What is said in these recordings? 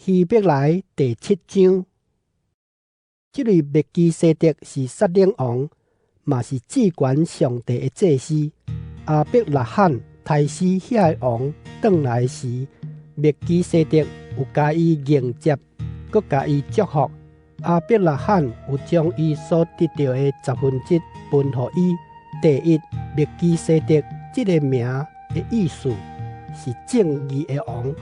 希伯来第7章，这类麦基洗德是撒冷王，嘛是至高上帝的祭司。亚伯拉罕杀死遐个王转来时，麦基洗德有甲伊迎接，佮甲伊祝福。亚伯拉罕有将伊所得到的1/10分予伊。第一，麦基洗德这个名的意思是正义的王。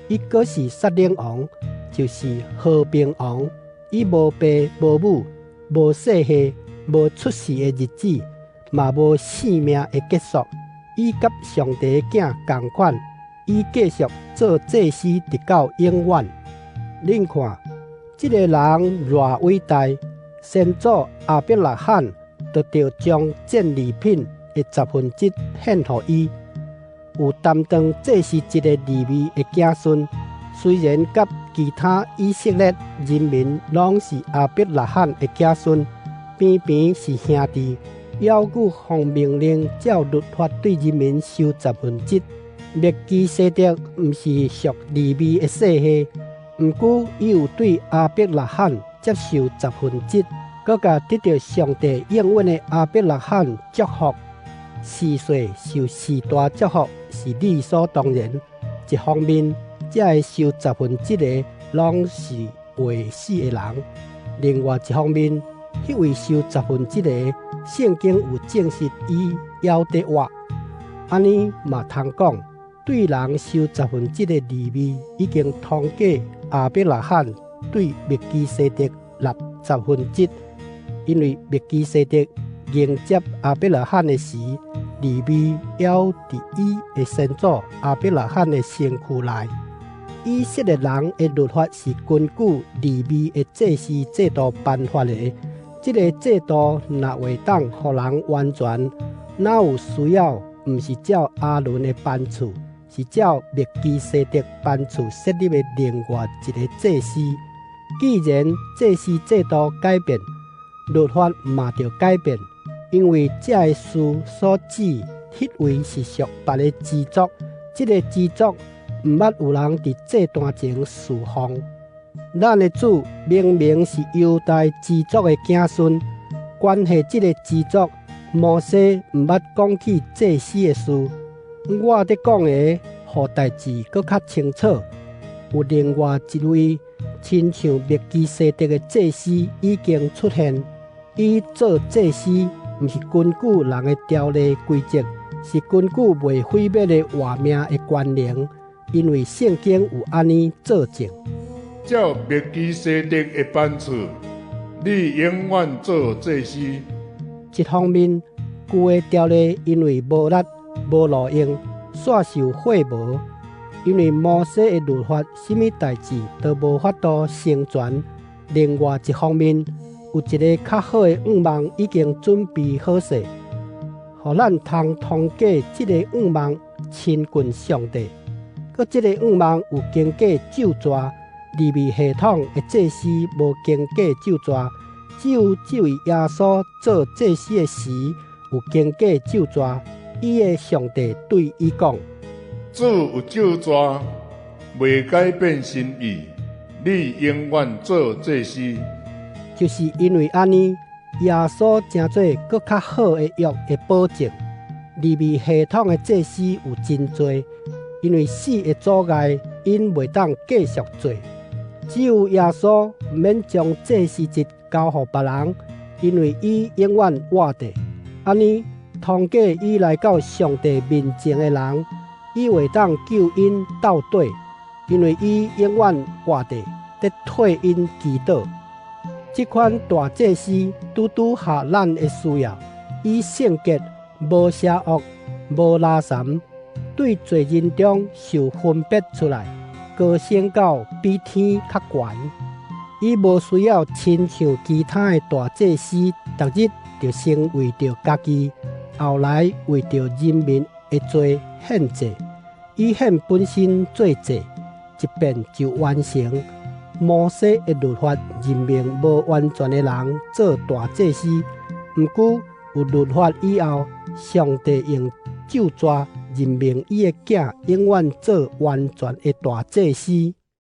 伊阁是撒冷王，就是和平王。伊无爸无母，无世系，无出世的日子，嘛无性命的结束。伊甲上帝的囝同款，伊继续做祭司直到永远。恁看，这个人偌伟大，先祖亚伯拉罕就着将战利品的1/10献予伊。有担当祭司一个利未的子孙，虽然甲其他以色列人民拢是亚伯拉罕的子孙，偏偏是兄弟，要求奉命令照律法对人民收1/10。麦基洗德毋是属利未的世系，毋过伊有对亚伯拉罕接受1/10，佮甲得到上帝应允的亚伯拉罕祝福。4岁受4大祝福是理所当然。一方面，这个受1/10的拢是未死的人；另外一方面，迄位受1/10的圣经有证实伊夭折活。安尼嘛通讲，对人受1/10的利未已经通过亚伯拉罕对麦基洗德纳1/10，因为麦基洗德迎接亚伯拉罕的时，利未还伫伊的先祖亚伯拉罕的身躯内。以色列人的律法是根据利未的祭司制度颁发的，这个制度若袂当予人完全，哪有需要毋是照亚伦的颁赐，是照麦基洗德颁赐设立的另外一个祭司。既然祭司制度改变，律法嘛就改变。因为这个事所指，迄位是属别的支族，这个支族毋捌有人伫这段前侍奉。咱的主明明是犹大支族的子孙，关系这个支族，摩西毋捌讲起祭司的事。我伫讲的，互代志搁较清楚。有另外一位亲像麦基洗德的祭司已经出现，伊做祭司。毋是根据人的条例规则，是根据未毁灭的活命的权能，因为圣经有安尼作证。照麦基洗德的颁赐，你永远做祭司。一方面，旧的条例因为无力、无路用，煞受废无，因为摩西的律法，什么代志都无法度成全。另外一方面，有一个较好的愿望已经准备好势，互咱通过这个愿望亲近上帝。佮这个愿望有经过咒詛，利未系统的祭司无经过咒詛，只有这位耶稣做祭司的时有经过咒詛。伊的上帝对伊讲：主有咒詛，袂改变心意，你永远做祭司。就是因为安尼，耶稣成做搁较好的约的保证。利未系统的祭司有真多，因为死的阻碍，因袂当继续做。只有耶稣免将祭司职交予别人，因为伊永远活着。安尼，通过伊来到上帝面前的人，伊袂当救因倒底，因为伊永远活着，得替因祈祷。这款大祭司拄拄下咱的需要，以圣洁、无邪恶、无拉残，对罪人中受分别出来，高升到比天较悬。伊无需要亲像其他的大祭司，逐日就先为着家己，后来为着人民的罪献祭。伊献本身做祭，一遍就完成。摩西的律法任命无完全的人做大祭司，毋过有律法以后，上帝用咒詛任命伊的囝永远做完全的大祭司。